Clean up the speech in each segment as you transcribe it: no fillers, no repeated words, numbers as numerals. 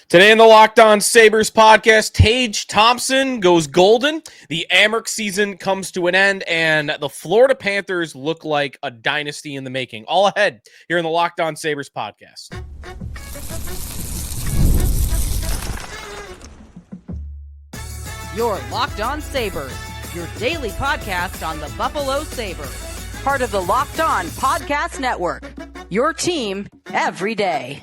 Today in the Locked On Sabres podcast, Tage Thompson goes golden. The Amerks season comes to an end, and the Florida Panthers look like a dynasty in the making. All ahead here in the Locked On Sabres podcast. You're Locked On Sabres, your daily podcast on the Buffalo Sabres. Part of the Locked On Podcast Network, your team every day.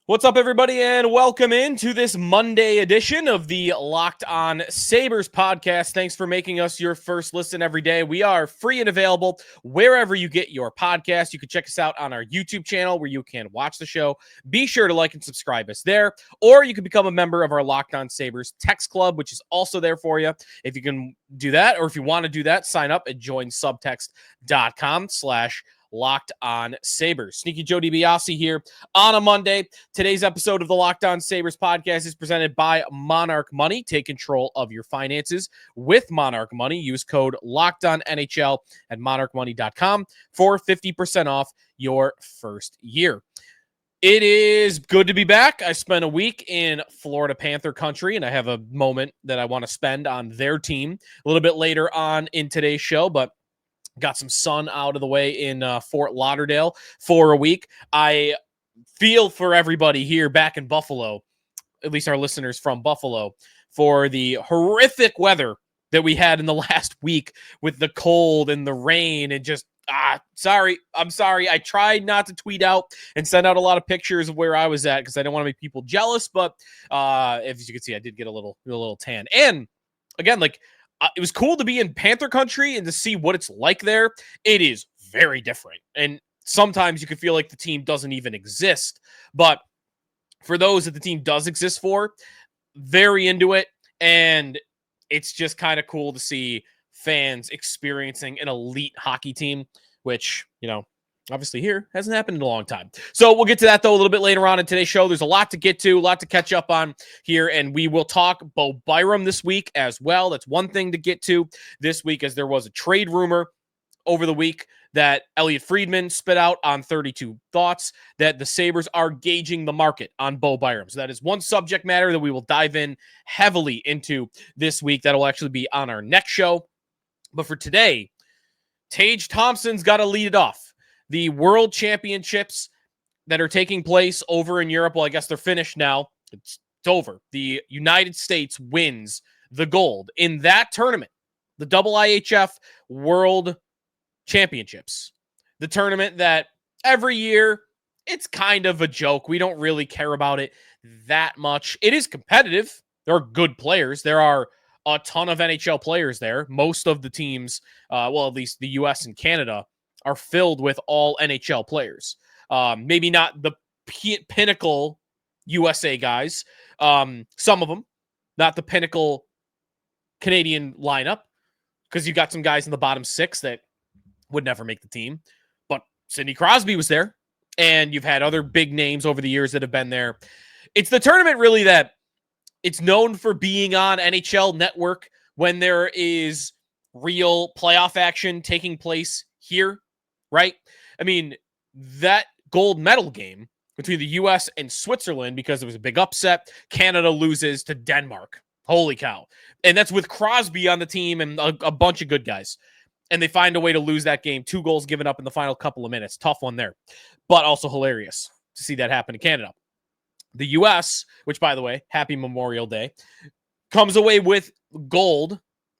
What's up, everybody, and welcome into this Monday edition of the Locked On Sabres podcast. Thanks for making us your first listen every day. We are free and available wherever you get your podcast. You can check us out on our YouTube channel where you can watch the show. Be sure to like and subscribe us there, or you can become a member of our Locked On Sabres text club, which is also there for you. If you can do that, or if you want to do that, sign up at joinsubtext.com/Locked On Sabres. Sneaky Joe DiBiase here on a Monday. Today's episode of the Locked On Sabres podcast is presented by Monarch Money. Take control of your finances with Monarch Money. Use code LOCKEDONNHL at monarchmoney.com for 50% off your first year. It is good to be back. I spent a week in Florida Panther country, and I have a moment that I want to spend on their team a little bit later on in today's show, but got some sun out of the way in Fort Lauderdale for a week. I feel for everybody here back in Buffalo, at least our listeners from Buffalo, for the horrific weather that we had in the last week with the cold and the rain and just, I'm sorry. I tried not to tweet out and send out a lot of pictures of where I was at because I don't want to make people jealous, but as you can see, I did get a little tan. And again, it was cool to be in Panther country and to see what it's like there. It is very different. And sometimes you can feel like the team doesn't even exist. But for those that the team does exist for, very into it. And it's just kind of cool to see fans experiencing an elite hockey team, which, obviously here hasn't happened in a long time. So we'll get to that, though, a little bit later on in today's show. There's a lot to get to, a lot to catch up on here, and we will talk Bo Byram this week as well. That's one thing to get to this week, as there was a trade rumor over the week that Elliot Friedman spit out on 32 Thoughts that the Sabres are gauging the market on Bo Byram. So that is one subject matter that we will dive in heavily into this week. That will actually be on our next show. But for today, Tage Thompson's got to lead it off. The World Championships that are taking place over in Europe, well, I guess they're finished now. It's over. The United States wins the gold in that tournament, the IIHF World Championships, the tournament that every year, it's kind of a joke. We don't really care about it that much. It is competitive. There are good players. There are a ton of NHL players there. Most of the teams, at least the U.S. and Canada, are filled with all NHL players. Maybe not the pinnacle USA guys. Some of them, not the pinnacle Canadian lineup, because you got some guys in the bottom six that would never make the team. But Sidney Crosby was there, and you've had other big names over the years that have been there. It's the tournament really that it's known for being on NHL Network when there is real playoff action taking place here. Right? I mean, that gold medal game between the U.S. and Switzerland, because it was a big upset, Canada loses to Denmark. Holy cow. And that's with Crosby on the team and a bunch of good guys. And they find a way to lose that game. 2 goals given up in the final couple of minutes. Tough one there. But also hilarious to see that happen to Canada. The U.S., which, by the way, happy Memorial Day, comes away with gold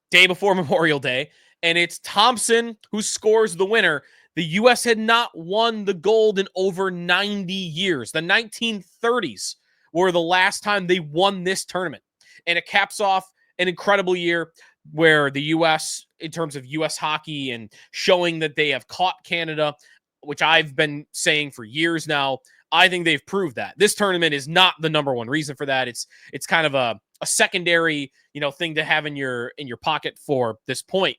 day before Memorial Day. And it's Thompson who scores the winner. The U.S. had not won the gold in over 90 years. The 1930s were the last time they won this tournament. And it caps off an incredible year where the U.S., in terms of U.S. hockey and showing that they have caught Canada, which I've been saying for years now, I think they've proved that. This tournament is not the number one reason for that. It's kind of a secondary, thing to have in your pocket for this point.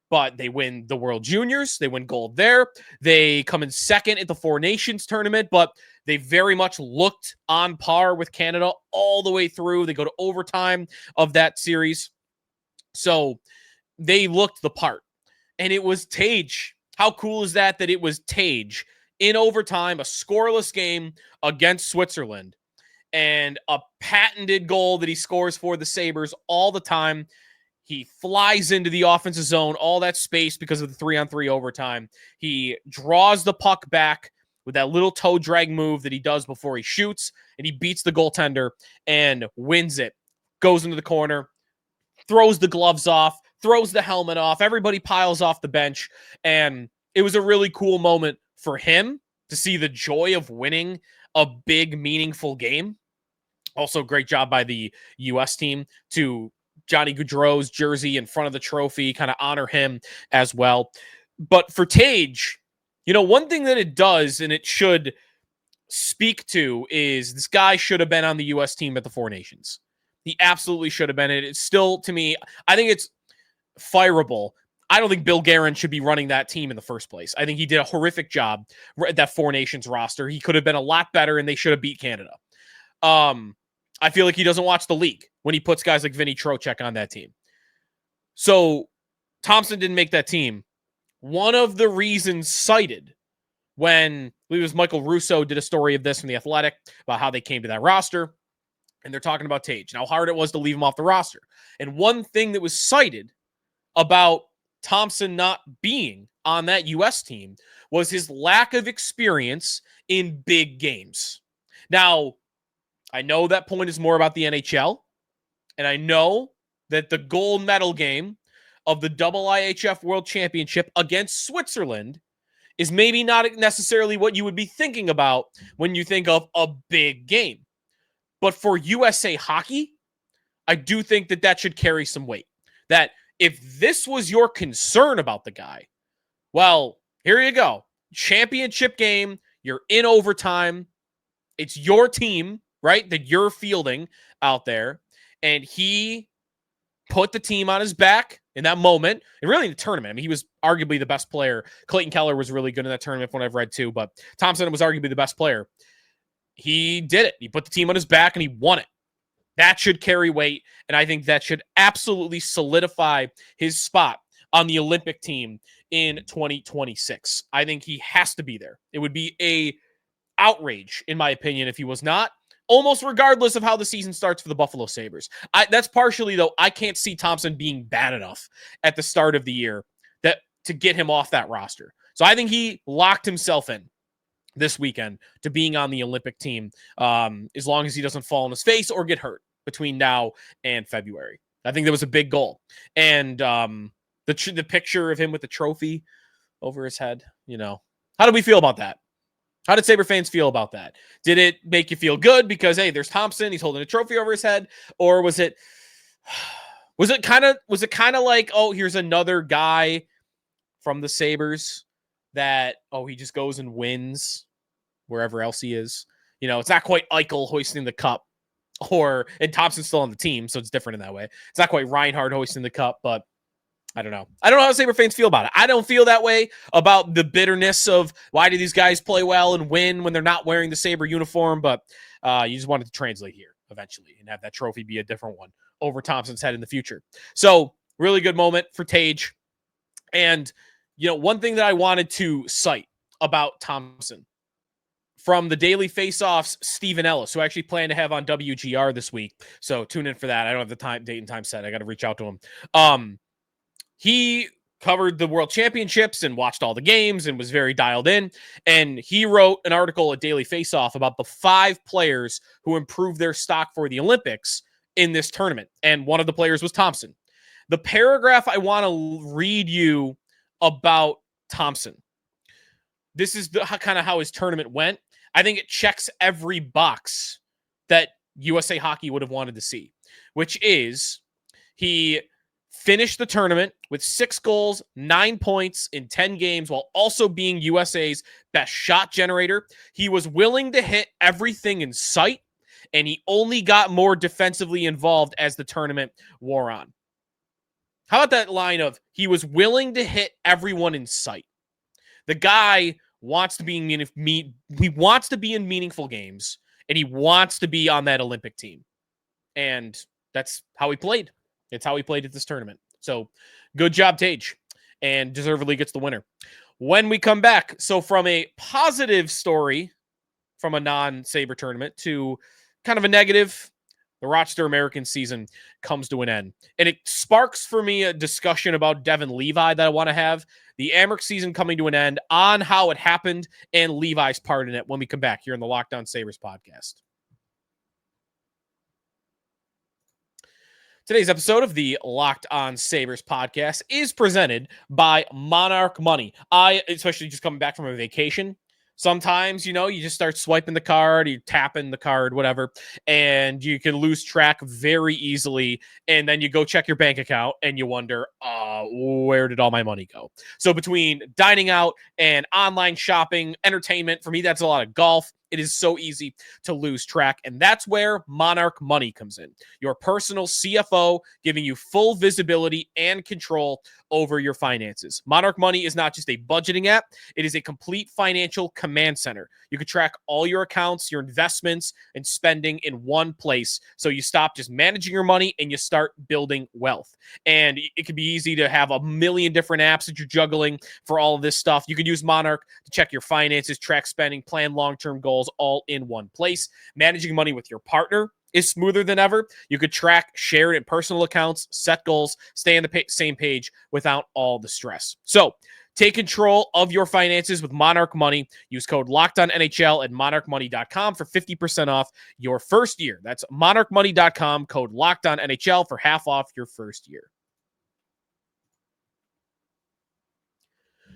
But they win the World Juniors. They win gold there. They come in second at the Four Nations tournament, but they very much looked on par with Canada all the way through. They go to overtime of that series. So they looked the part. And it was Tage. How cool is that it was Tage in overtime, a scoreless game against Switzerland, and a patented goal that he scores for the Sabres all the time. He flies into the offensive zone, all that space because of the 3-on-3 overtime. He draws the puck back with that little toe drag move that he does before he shoots, and he beats the goaltender and wins it. Goes into the corner, throws the gloves off, throws the helmet off. Everybody piles off the bench, and it was a really cool moment for him to see the joy of winning a big, meaningful game. Also, great job by the U.S. team to Johnny Gaudreau's jersey in front of the trophy, kind of honor him as well. But for Tage, one thing that it does, and it should speak to, is this guy should have been on the U.S. team at the Four Nations. He absolutely should have been. It's still, to me, I think it's fireable. I don't think Bill Guerin should be running that team in the first place. I think he did a horrific job at that Four Nations roster. He could have been a lot better, and they should have beat Canada. I feel like he doesn't watch the league when he puts guys like Vinny Trocheck on that team. So Thompson didn't make that team. One of the reasons cited when, I believe it was Michael Russo did a story of this from The Athletic about how they came to that roster, and they're talking about Tage and how hard it was to leave him off the roster. And one thing that was cited about Thompson not being on that U.S. team was his lack of experience in big games. Now, I know that point is more about the NHL, and I know that the gold medal game of the IIHF World Championship against Switzerland is maybe not necessarily what you would be thinking about when you think of a big game. But for USA hockey, I do think that should carry some weight. That if this was your concern about the guy, well, here you go. Championship game, you're in overtime. It's your team, right, that you're fielding out there. And he put the team on his back in that moment, and really in the tournament. I mean, he was arguably the best player. Clayton Keller was really good in that tournament from what I've read too, but Thompson was arguably the best player. He did it. He put the team on his back, and he won it. That should carry weight, and I think that should absolutely solidify his spot on the Olympic team in 2026. I think he has to be there. It would be a outrage, in my opinion, if he was not, almost regardless of how the season starts for the Buffalo Sabres. That's partially, though, I can't see Thompson being bad enough at the start of the year to get him off that roster. So I think he locked himself in this weekend to being on the Olympic team, as long as he doesn't fall on his face or get hurt between now and February. I think that was a big goal. And the picture of him with the trophy over his head, how do we feel about that? How did Sabre fans feel about that? Did it make you feel good because, hey, there's Thompson, he's holding a trophy over his head? Or was it kind of like, oh, here's another guy from the Sabres that, oh, he just goes and wins wherever else he is? It's not quite Eichel hoisting the cup, and Thompson's still on the team, so it's different in that way. It's not quite Reinhart hoisting the cup, but I don't know. I don't know how Sabre fans feel about it. I don't feel that way about the bitterness of why do these guys play well and win when they're not wearing the Sabre uniform, but you just wanted to translate here eventually and have that trophy be a different one over Thompson's head in the future. So really good moment for Tage. And, one thing that I wanted to cite about Thompson from the Daily Faceoffs, Stephen Ellis, who I actually plan to have on WGR this week. So tune in for that. I don't have the date and time set. I got to reach out to him. He covered the World Championships and watched all the games and was very dialed in. And he wrote an article at Daily Faceoff about the 5 players who improved their stock for the Olympics in this tournament. And one of the players was Thompson. The paragraph I want to read you about Thompson. This is kind of how his tournament went. I think it checks every box that USA Hockey would have wanted to see, which is he finished the tournament with 6 goals, 9 points in 10 games, while also being USA's best shot generator. He was willing to hit everything in sight, and he only got more defensively involved as the tournament wore on. How about that line of, he was willing to hit everyone in sight? The guy wants to be he wants to be in meaningful games, and he wants to be on that Olympic team. And that's how he played. It's how he played at this tournament. So good job, Tage, and deservedly gets the winner. When we come back, so from a positive story from a non-Sabre tournament to kind of a negative, the Rochester Americans season comes to an end. And it sparks for me a discussion about Devon Levi that I want to have. The Amerks season coming to an end, on how it happened and Levi's part in it when we come back here in the Locked On Sabres podcast. Today's episode of the Locked On Sabres podcast is presented by Monarch Money. Especially just coming back from a vacation, sometimes, you just start swiping the card, you tapping the card, whatever, and you can lose track very easily. And then you go check your bank account and you wonder, where did all my money go? So between dining out and online shopping, entertainment, for me, that's a lot of golf. It is so easy to lose track. And that's where Monarch Money comes in. Your personal CFO, giving you full visibility and control over your finances. Monarch Money is not just a budgeting app. It is a complete financial command center. You can track all your accounts, your investments, and spending in one place. So you stop just managing your money and you start building wealth. And it can be easy to have a million different apps that you're juggling for all of this stuff. You can use Monarch to check your finances, track spending, plan long-term goals, all in one place. Managing money with your partner is smoother than ever. You could track shared and personal accounts, set goals, stay on the same page without all the stress. So take control of your finances with Monarch Money. Use code LOCKEDONNHL at monarchmoney.com for 50% off your first year. That's monarchmoney.com, code LOCKEDONNHL for half off your first year.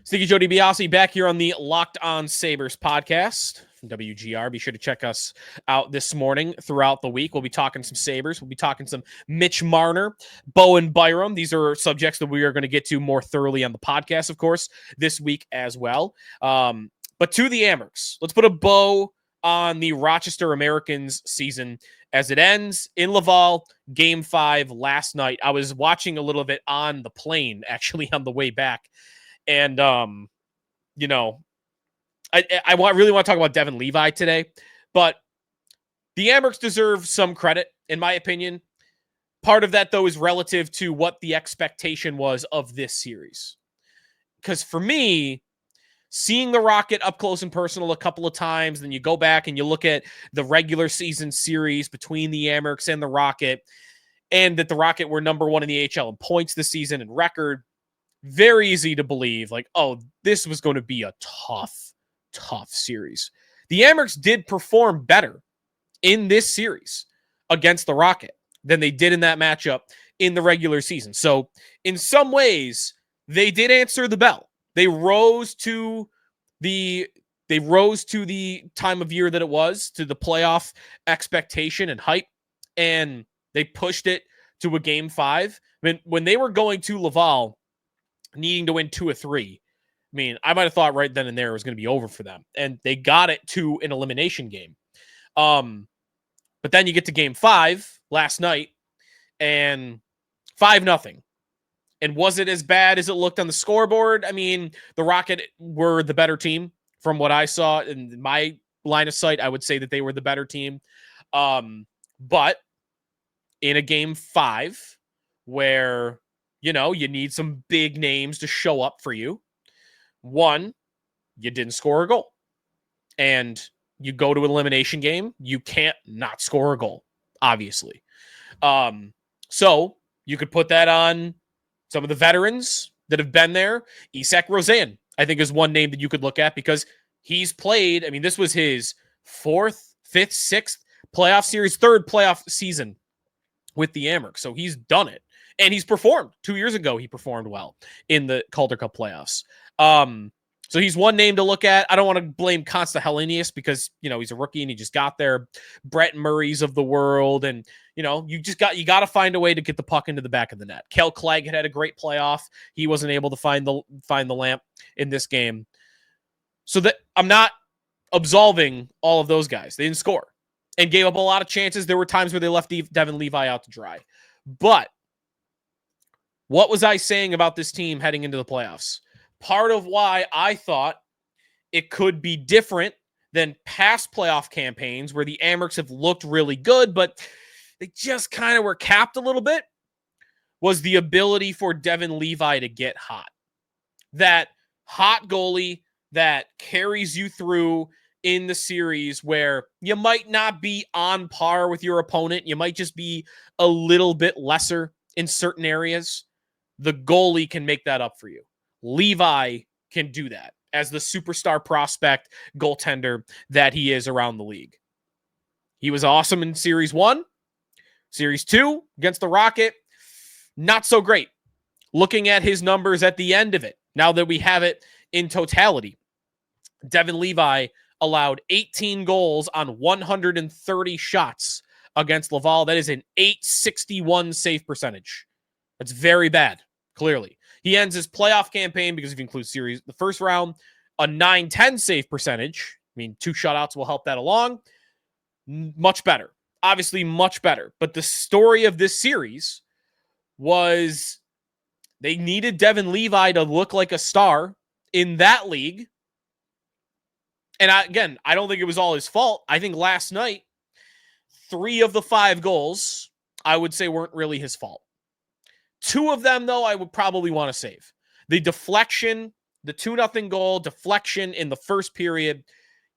Sneaky Joe DiBiase back here on the Locked On Sabres podcast from WGR. Be sure to check us out this morning throughout the week. We'll be talking some Sabres. We'll be talking some Mitch Marner, Bowen Byram. These are subjects that we are going to get to more thoroughly on the podcast, of course, this week as well. But to the Amerks, let's put a bow on the Rochester Americans season as it ends in Laval, Game 5 last night. I was watching a little of it on the plane, actually, on the way back. And, I really want to talk about Devon Levi today, but the Amerks deserve some credit, in my opinion. Part of that, though, is relative to what the expectation was of this series. Because for me, seeing the Rocket up close and personal a couple of times, then you go back and you look at the regular season series between the Amerks and the Rocket, and that the Rocket were number one in the AHL in points this season and record, very easy to believe, this was going to be a tough series. The Amerks did perform better in this series against the Rocket than they did in that matchup in the regular season. So in some ways, they did answer the bell. They rose to the time of year that it was, to the playoff expectation and hype, and they pushed it to a Game 5. When they were going to Laval, needing to win 2 or 3, I might have thought right then and there it was going to be over for them. And they got it to an elimination game. But then you get to Game 5 last night, and 5-0. And was it as bad as it looked on the scoreboard? The Rocket were the better team from what I saw in my line of sight. I would say that they were the better team. But in a Game 5 where you need some big names to show up for you. One, you didn't score a goal. And you go to an elimination game, you can't not score a goal, obviously. So you could put that on some of the veterans that have been there. Isak Rosen, I think, is one name that you could look at because he's played. This was his 4th, 5th, 6th playoff series, 3rd playoff season with the Amerks. So he's done it. And he's performed. 2 years ago, he performed well in the Calder Cup playoffs. So he's one name to look at. I don't want to blame Consta Helenius because, he's a rookie and he just got there. Brett Murray's of the world. And, you got to find a way to get the puck into the back of the net. Kel Clegg had a great playoff. He wasn't able to find the lamp in this game. So that I'm not absolving all of those guys. They didn't score and gave up a lot of chances. There were times where they left Devon Levi out to dry. But what was I saying about this team heading into the playoffs? Part of why I thought it could be different than past playoff campaigns where the Amerks have looked really good, but they just kind of were capped a little bit, was the ability for Devon Levi to get hot. That hot goalie that carries you through in the series where you might not be on par with your opponent. You might just be a little bit lesser in certain areas. The goalie can make that up for you. Levi can do that as the superstar prospect goaltender that he is around the league. He was awesome in Series 1. Series 2 against the Rocket, not so great. Looking at his numbers at the end of it, now that we have it in totality, Devon Levi allowed 18 goals on 130 shots against Laval. That is an .861 save percentage. That's very bad, clearly. He ends his playoff campaign, because if you include series, the first round, a .910 save percentage. I mean, 2 shutouts will help that along. Much better. Obviously, much better. But the story of this series was they needed Devon Levi to look like a star in that league. And I don't think it was all his fault. I think last night, 3 of the 5 goals, I would say, weren't really his fault. 2 of them, though, I would probably want to save. The deflection, the 2-0 goal, deflection in the first period,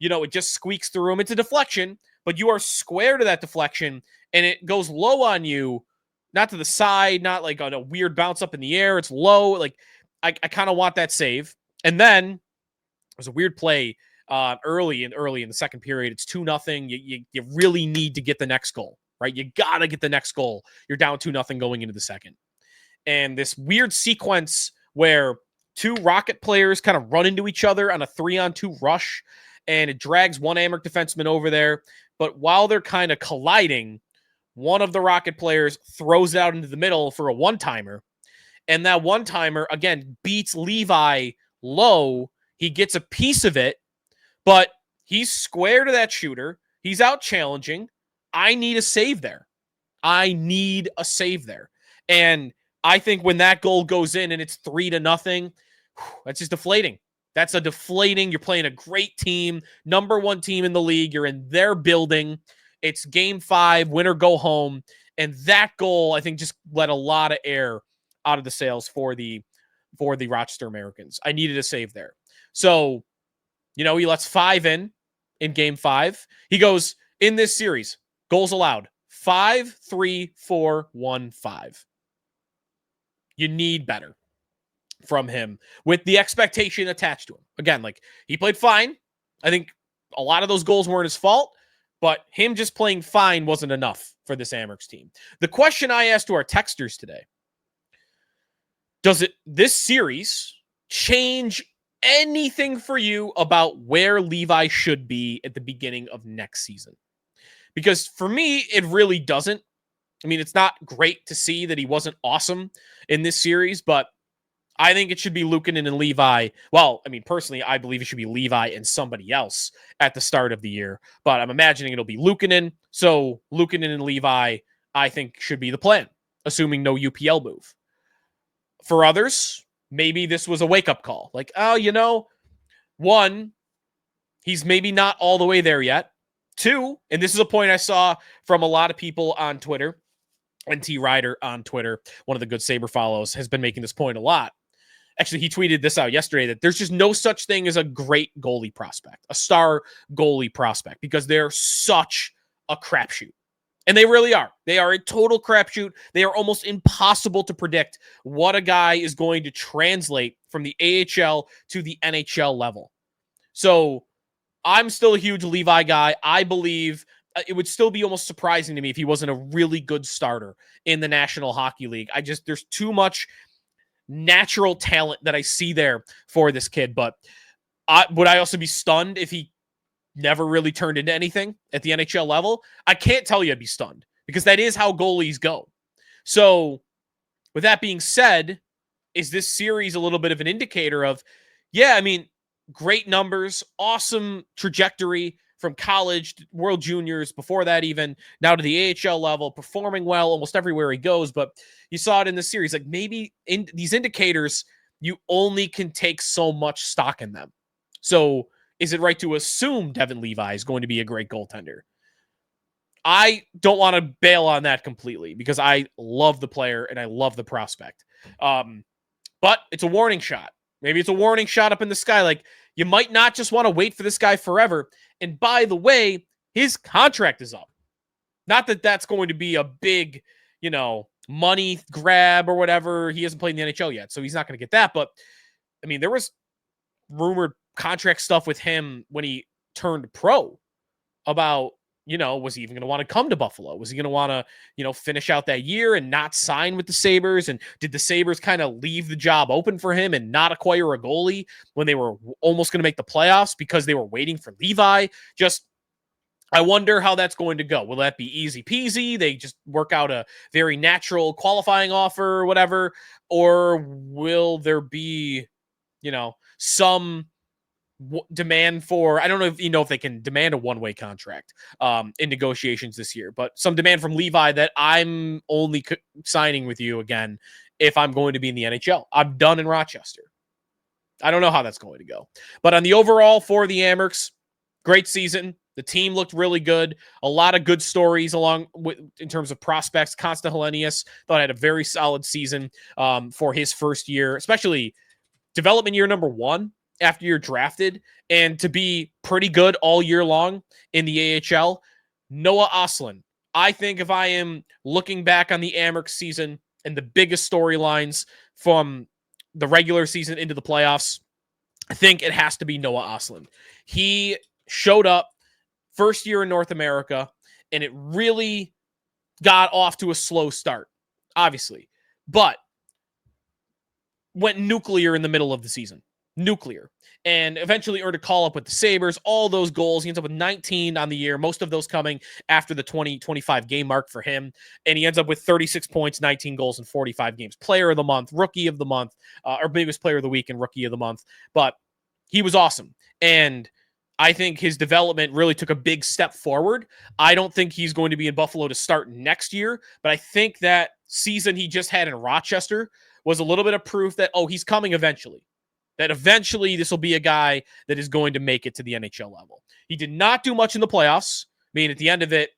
it just squeaks through him. It's a deflection, but you are square to that deflection, and it goes low on you, not to the side, not like on a weird bounce up in the air. It's low. Like, I kind of want that save. And then it was a weird play early in the second period. It's 2-0. You really need to get the next goal, right? You got to get the next goal. You're down 2-0 going into the second. And this weird sequence where 2 Rocket players kind of run into each other on a 3-on-2 rush, and it drags one Amerks defenseman over there. But while they're kind of colliding, one of the Rocket players throws it out into the middle for a one-timer. And that one-timer, again, beats Levi low. He gets a piece of it, but he's square to that shooter. He's out challenging. I need a save there. And I think when that goal goes in and it's 3-0, that's just deflating. That's a deflating. You're playing a great team, number 1 team in the league. You're in their building. It's game 5, win or go home. And that goal, I think, just let a lot of air out of the sails for the Rochester Americans. I needed a save there. So, he lets 5 in game 5. He goes, in this series, goals allowed, 5, 3, 4, 1, 5. You need better from him with the expectation attached to him. Again, he played fine. I think a lot of those goals weren't his fault, but him just playing fine wasn't enough for this Amerks team. The question I asked to our texters today, does this series change anything for you about where Levi should be at the beginning of next season? Because for me, it really doesn't. I mean, it's not great to see that he wasn't awesome in this series, but I think it should be Luukkonen and Levi. Well, I mean, personally, I believe it should be Levi and somebody else at the start of the year, but I'm imagining it'll be Luukkonen. So Luukkonen and Levi, I think, should be the plan, assuming no UPL move. For others, maybe this was a wake-up call. One, he's maybe not all the way there yet. 2, and this is a point I saw from a lot of people on Twitter, and T. Ryder on Twitter, one of the good Sabre follows, has been making this point a lot. Actually, he tweeted this out yesterday, that there's just no such thing as a great goalie prospect, a star goalie prospect, because they're such a crapshoot. And they really are. They are a total crapshoot. They are almost impossible to predict what a guy is going to translate from the AHL to the NHL level. So I'm still a huge Levi guy. I believe it would still be almost surprising to me if he wasn't a really good starter in the National Hockey League. There's too much natural talent that I see there for this kid. But would I also be stunned if he never really turned into anything at the NHL level? I can't tell you I'd be stunned, because that is how goalies go. So with that being said, is this series a little bit of an indicator of, great numbers, awesome trajectory from college, World Juniors, before that even, now to the AHL level, performing well almost everywhere he goes. But you saw it in the series. Maybe in these indicators, you only can take so much stock in them. So is it right to assume Devon Levi is going to be a great goaltender? I don't want to bail on that completely, because I love the player and I love the prospect. But it's a warning shot. Maybe it's a warning shot up in the sky. Like, you might not just want to wait for this guy forever. And by the way, his contract is up. Not that that's going to be a big, money grab or whatever. He hasn't played in the NHL yet, so he's not going to get that. But, I mean, there was rumored contract stuff with him when he turned pro about, was he even going to want to come to Buffalo? Was he going to want to, finish out that year and not sign with the Sabres? And did the Sabres kind of leave the job open for him and not acquire a goalie when they were almost going to make the playoffs because they were waiting for Levi? I wonder how that's going to go. Will that be easy peasy? They just work out a very natural qualifying offer or whatever? Or will there be, some demand for, I don't know if they can demand a one-way contract in negotiations this year, but some demand from Levi that I'm only signing with you again if I'm going to be in the NHL. I'm done in Rochester. I don't know how that's going to go. But on the overall for the Amerks, great season. The team looked really good. A lot of good stories in terms of prospects. Consta Helenius thought I had a very solid season for his first year, especially development year number 1 after you're drafted, and to be pretty good all year long in the AHL. Noah Ostlund. I think if I am looking back on the Amerks season and the biggest storylines from the regular season into the playoffs, I think it has to be Noah Ostlund. He showed up first year in North America, and it really got off to a slow start, obviously, but went nuclear in the middle of the season. Nuclear. And eventually earned a call-up with the Sabres. All those goals. He ends up with 19 on the year, most of those coming after the 20-25 game mark for him. And he ends up with 36 points, 19 goals in 45 games. Player of the month, rookie of the month, or biggest player of the week and rookie of the month. But he was awesome. And I think his development really took a big step forward. I don't think he's going to be in Buffalo to start next year, but I think that season he just had in Rochester was a little bit of proof that, he's coming eventually. That eventually this will be a guy that is going to make it to the NHL level. He did not do much in the playoffs. I mean, at the end of it,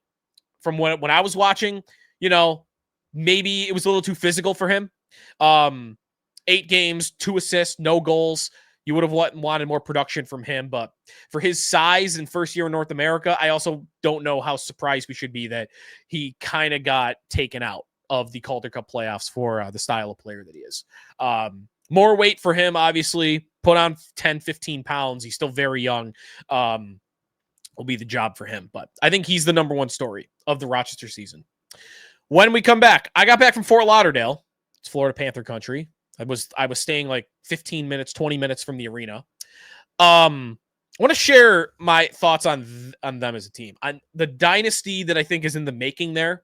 from when I was watching, maybe it was a little too physical for him. 8 games, 2 assists, no goals. You would have wanted more production from him, but for his size and first year in North America, I also don't know how surprised we should be that he kind of got taken out of the Calder Cup playoffs for the style of player that he is. More weight for him, obviously. Put on 10, 15 pounds. He's still very young. Will be the job for him. But I think he's the number 1 story of the Rochester season. When we come back, I got back from Fort Lauderdale. It's Florida Panther country. I was staying like 15 minutes, 20 minutes from the arena. I want to share my thoughts on them as a team. On the dynasty that I think is in the making there.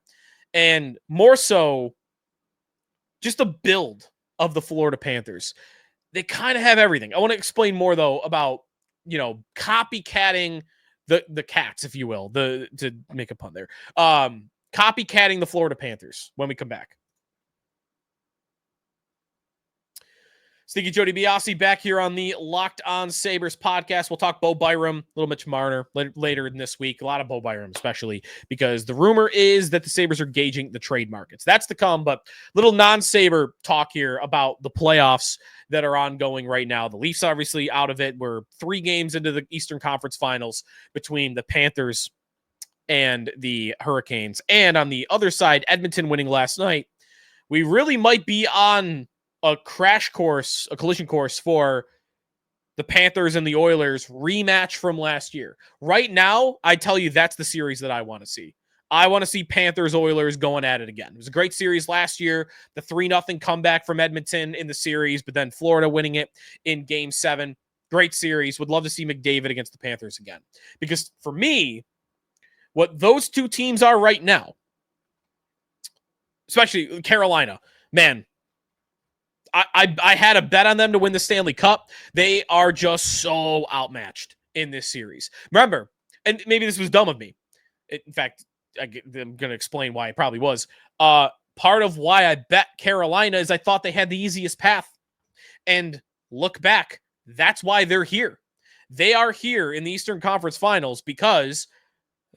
And more so, just a build of the Florida Panthers. They kind of have everything. I want to explain more, though, about, copycatting the Cats, if you will, to make a pun there. Copycatting the Florida Panthers when we come back. Sneaky Joe DiBiase back here on the Locked On Sabres podcast. We'll talk Bo Byram, a little Mitch Marner later in this week. A lot of Bo Byram, especially because the rumor is that the Sabres are gauging the trade markets. That's to come, but little non-Sabre talk here about the playoffs that are ongoing right now. The Leafs obviously out of it. We're 3 games into the Eastern Conference Finals between the Panthers and the Hurricanes. And on the other side, Edmonton winning last night. We really might be on a collision course for the Panthers and the Oilers rematch from last year. Right now, I tell you, that's the series that I want to see. I want to see Panthers-Oilers going at it again. It was a great series last year, the 3-0 comeback from Edmonton in the series, but then Florida winning it in Game 7. Great series. Would love to see McDavid against the Panthers again. Because for me, what those two teams are right now, especially Carolina, man, I had a bet on them to win the Stanley Cup. They are just so outmatched in this series. Remember, and maybe this was dumb of me. In fact, I'm going to explain why it probably was. Part of why I bet Carolina is I thought they had the easiest path. And look back, that's why they're here. They are here in the Eastern Conference Finals because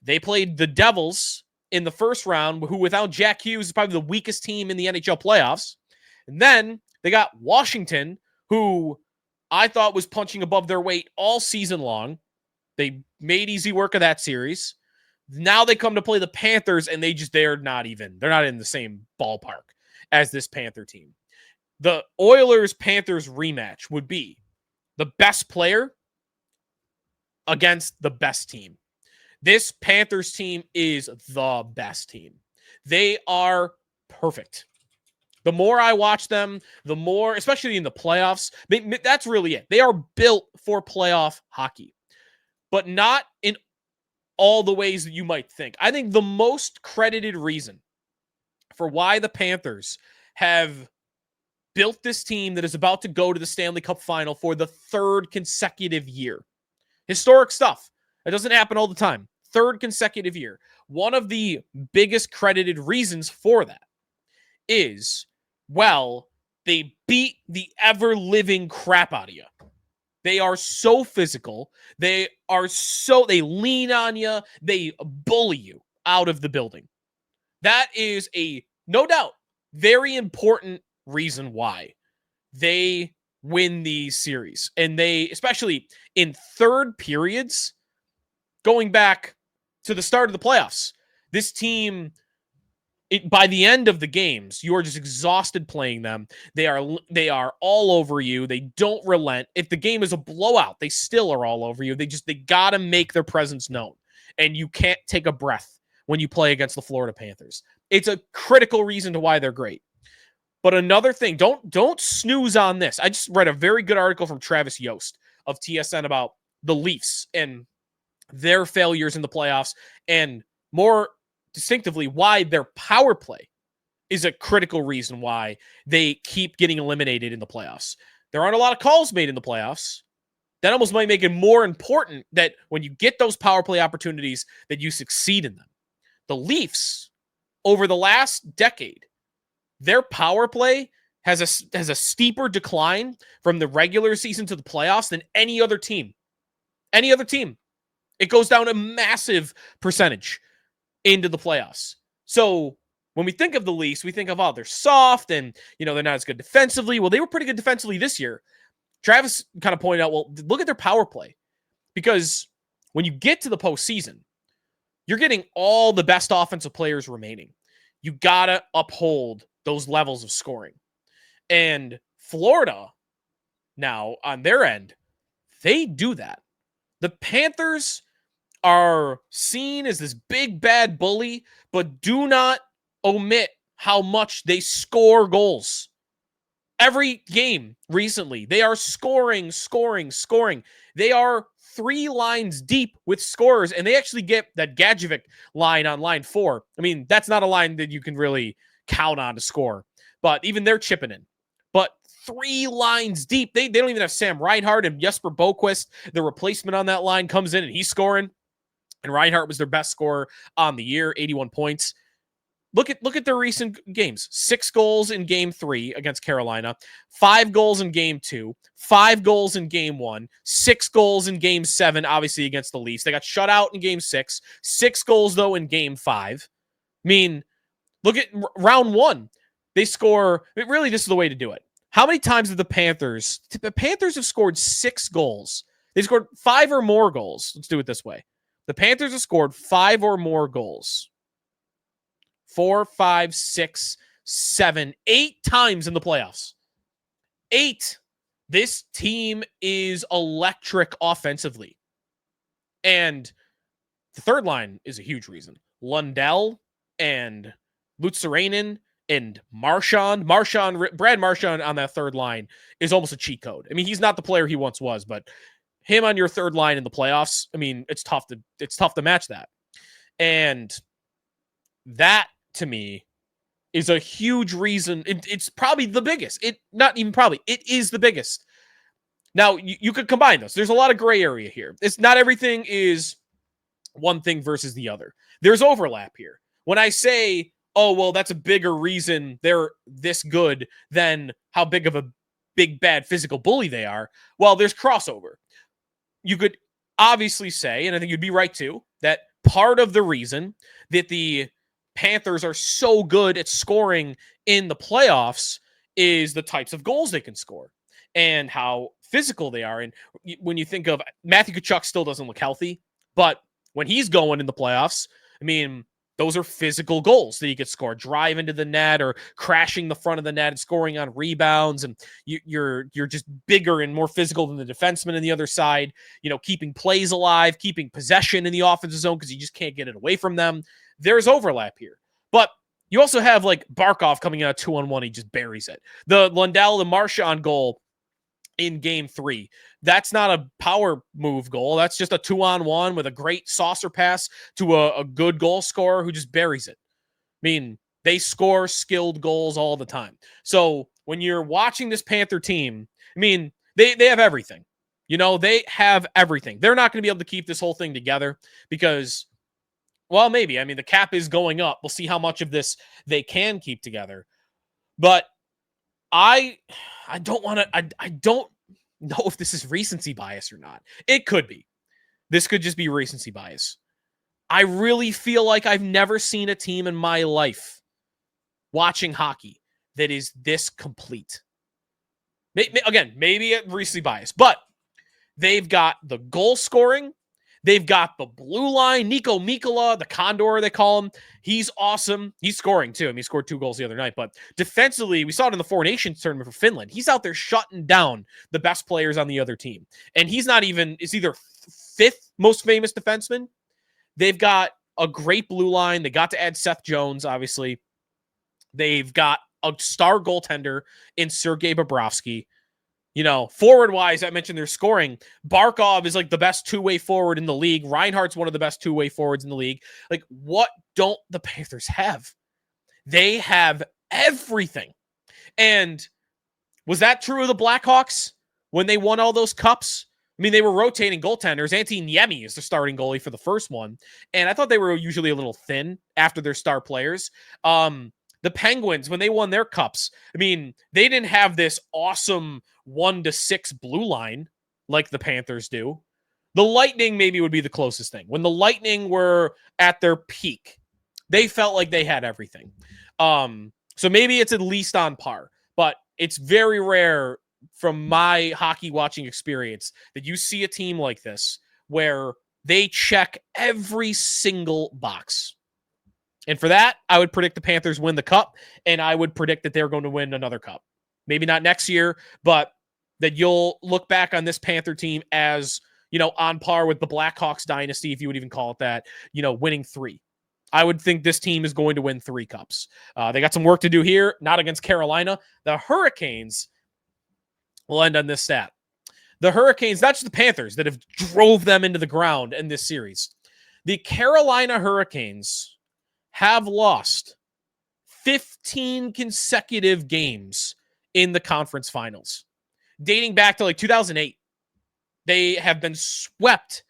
they played the Devils in the first round, who without Jack Hughes is probably the weakest team in the NHL playoffs. And then they got Washington, who I thought was punching above their weight all season long. They made easy work of that series. Now they come to play the Panthers, and they're not in the same ballpark as this Panther team. The Oilers-Panthers rematch would be the best player against the best team. This Panthers team is the best team. They are perfect. The more I watch them, the more, especially in the playoffs, that's really it. They are built for playoff hockey, but not in all the ways that you might think. I think the most credited reason for why the Panthers have built this team that is about to go to the Stanley Cup final for the third consecutive year. Historic stuff. It doesn't happen all the time. Third consecutive year. One of the biggest credited reasons for that is, well, they beat the ever-living crap out of you. They are so physical. They lean on you. They bully you out of the building. That is no doubt, very important reason why they win these series. And they, especially in third periods, going back to the start of the playoffs, this team, by the end of the games, you are just exhausted playing them. They are all over you. They don't relent. If the game is a blowout, they still are all over you. They got to make their presence known. And you can't take a breath when you play against the Florida Panthers. It's a critical reason to why they're great. But another thing, don't snooze on this. I just read a very good article from Travis Yost of TSN about the Leafs and their failures in the playoffs, and more distinctively why their power play is a critical reason why they keep getting eliminated in the playoffs. There aren't a lot of calls made in the playoffs. That almost might make it more important that when you get those power play opportunities, that you succeed in them. The Leafs, over the last decade, their power play has a steeper decline from the regular season to the playoffs than any other team. Any other team. It goes down a massive percentage into the playoffs. So when we think of the Leafs, we think of, they're soft and, they're not as good defensively. Well, they were pretty good defensively this year. Travis kind of pointed out, well, look at their power play. Because when you get to the postseason, you're getting all the best offensive players remaining. You got to uphold those levels of scoring. And Florida, now, on their end, they do that. The Panthers are seen as this big bad bully, but do not omit how much they score goals. Every game recently, they are scoring. They are 3 lines deep with scorers, and they actually get that Gadjevic line on line 4. I mean, that's not a line that you can really count on to score, but even they're chipping in. But 3 lines deep, they don't even have Sam Reinhart, and Jesper Boquist, the replacement on that line, comes in and he's scoring. And Reinhart was their best scorer on the year, 81 points. Look at their recent games. 6 goals in game 3 against Carolina, 5 goals in game 2, 5 goals in game 1, 6 goals in game 7, obviously against the Leafs. They got shut out in game 6, 6 goals, though, in game 5. I mean, look at round 1. They score. Really, this is the way to do it. How many times did the Panthers have scored 6 goals? They scored 5 or more goals. Let's do it this way. The Panthers have scored 5 or more goals. 4, 5, 6, 7, 8 times in the playoffs. 8. This team is electric offensively. And the third line is a huge reason. Lundell and Lutzerainen and Brad Marchand on that third line is almost a cheat code. I mean, he's not the player he once was, but him on your third line in the playoffs, I mean, it's tough to match that. And that, to me, is a huge reason. It's probably the biggest. It is the biggest. Now, you could combine those. There's a lot of gray area here. It's not everything is one thing versus the other. There's overlap here. When I say, oh, well, that's a bigger reason they're this good than how big of a big, bad physical bully they are, well, there's crossover. You could obviously say, and I think you'd be right too, that part of the reason that the Panthers are so good at scoring in the playoffs is the types of goals they can score and how physical they are. And when you think of Matthew Tkachuk, still doesn't look healthy, but when he's going in the playoffs, I mean, those are physical goals that you could score, drive into the net or crashing the front of the net and scoring on rebounds. And you're just bigger and more physical than the defenseman on the other side, keeping plays alive, keeping possession in the offensive zone because you just can't get it away from them. There's overlap here. But you also have like Barkov coming out 2-on-1. He just buries it. The Lundell, the Marchand goal in game 3. That's not a power move goal. That's just a 2-on-1 with a great saucer pass to a good goal scorer who just buries it. I mean, they score skilled goals all the time. So when you're watching this Panther team, I mean, they have everything. They have everything. They're not going to be able to keep this whole thing together because, well, maybe. I mean, the cap is going up. We'll see how much of this they can keep together. But I don't want to, I don't know if this is recency bias or not. It could be. This could just be recency bias. I really feel like I've never seen a team in my life watching hockey that is this complete. Again, maybe a recency bias, but they've got the goal scoring. They've got the blue line, Nico Mikkola, the Condor, they call him. He's awesome. He's scoring, too. I mean, he scored 2 goals the other night. But defensively, we saw it in the Four Nations tournament for Finland. He's out there shutting down the best players on the other team. And he's not even, it's either 5th most famous defenseman. They've got a great blue line. They got to add Seth Jones, obviously. They've got a star goaltender in Sergei Bobrovsky. Forward-wise, I mentioned their scoring. Barkov is like the best two-way forward in the league. Reinhart's one of the best two-way forwards in the league. Like, what don't the Panthers have? They have everything. And was that true of the Blackhawks when they won all those cups? I mean, they were rotating goaltenders. Antti Niemi is the starting goalie for the first one. And I thought they were usually a little thin after their star players. The Penguins, when they won their cups, I mean, they didn't have this awesome 1-6 blue line like the Panthers do. The Lightning maybe would be the closest thing. When the Lightning were at their peak, they felt like they had everything. So maybe it's at least on par, but it's very rare from my hockey watching experience that you see a team like this where they check every single box. And for that, I would predict the Panthers win the cup, and I would predict that they're going to win another cup. Maybe not next year, but that you'll look back on this Panther team as, on par with the Blackhawks dynasty, if you would even call it that, winning 3. I would think this team is going to win 3 cups. They got some work to do here, not against Carolina. The Hurricanes will end on this stat. The Hurricanes, not just the Panthers that have drove them into the ground in this series. The Carolina Hurricanes have lost 15 consecutive games in the conference finals. Dating back to like 2008, they have been swept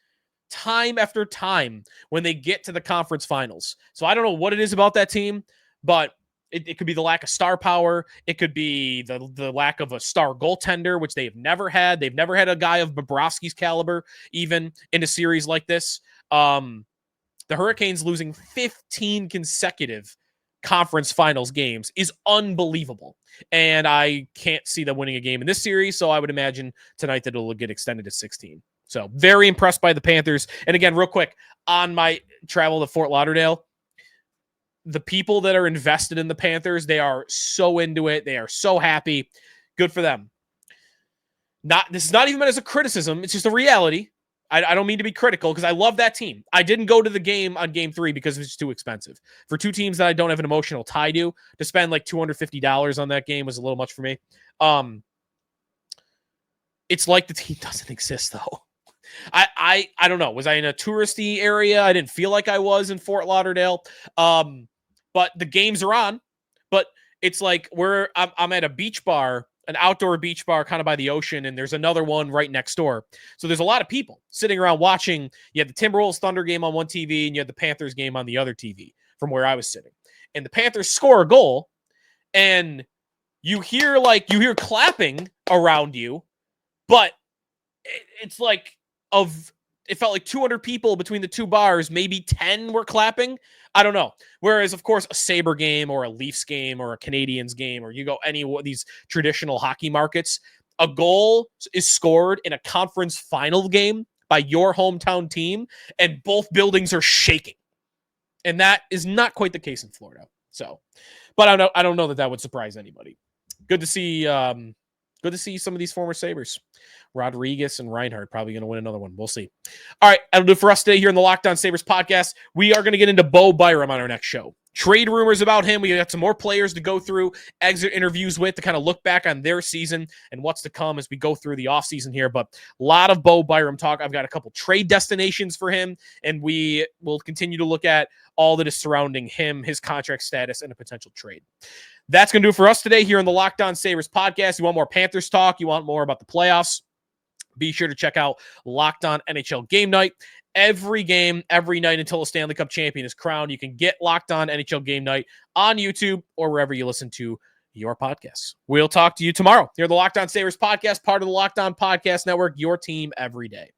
time after time when they get to the conference finals. So I don't know what it is about that team, but it could be the lack of star power. It could be the lack of a star goaltender, which they've never had. They've never had a guy of Bobrovsky's caliber, even in a series like this. The Hurricanes losing 15 consecutive conference finals games is unbelievable. And I can't see them winning a game in this series, so I would imagine tonight that it'll get extended to 16. So very impressed by the Panthers. And again, real quick, on my travel to Fort Lauderdale, the people that are invested in the Panthers, they are so into it. They are so happy. Good for them. This is not even meant as a criticism. It's just a reality. I don't mean to be critical because I love that team. I didn't go to the game on game 3 because it was too expensive. For 2 teams that I don't have an emotional tie to spend like $250 on that game was a little much for me. It's like the team doesn't exist though. I don't know. Was I in a touristy area? I didn't feel like I was in Fort Lauderdale. But the games are on. But it's like I'm at a beach bar, an outdoor beach bar kind of by the ocean, and there's another one right next door. So there's a lot of people sitting around watching. You had the Timberwolves Thunder game on one TV, and you had the Panthers game on the other TV from where I was sitting. And the Panthers score a goal, and you hear clapping around you, but it's like it felt like 200 people between the 2 bars, maybe 10 were clapping. I don't know. Whereas, of course, a Sabre game or a Leafs game or a Canadiens game, or you go any of these traditional hockey markets, a goal is scored in a conference final game by your hometown team, and both buildings are shaking. And that is not quite the case in Florida. So, but I don't know that would surprise anybody. Good to see some of these former Sabres. Rodriguez and Reinhardt probably going to win another one. We'll see. All right, that'll do it for us today here in the Locked On Sabres podcast. We are going to get into Bo Byram on our next show. Trade rumors about him. We got some more players to go through, exit interviews with to kind of look back on their season and what's to come as we go through the offseason here. But a lot of Bo Byram talk. I've got a couple trade destinations for him, and we will continue to look at all that is surrounding him, his contract status, and a potential trade. That's going to do it for us today here in the Locked On Sabres podcast. You want more Panthers talk? You want more about the playoffs? Be sure to check out Locked On NHL Game Night. Every game, every night until a Stanley Cup champion is crowned. You can get Locked On NHL Game Night on YouTube or wherever you listen to your podcasts. We'll talk to you tomorrow here on the Locked On Sabres podcast, part of the Locked On Podcast Network, your team every day.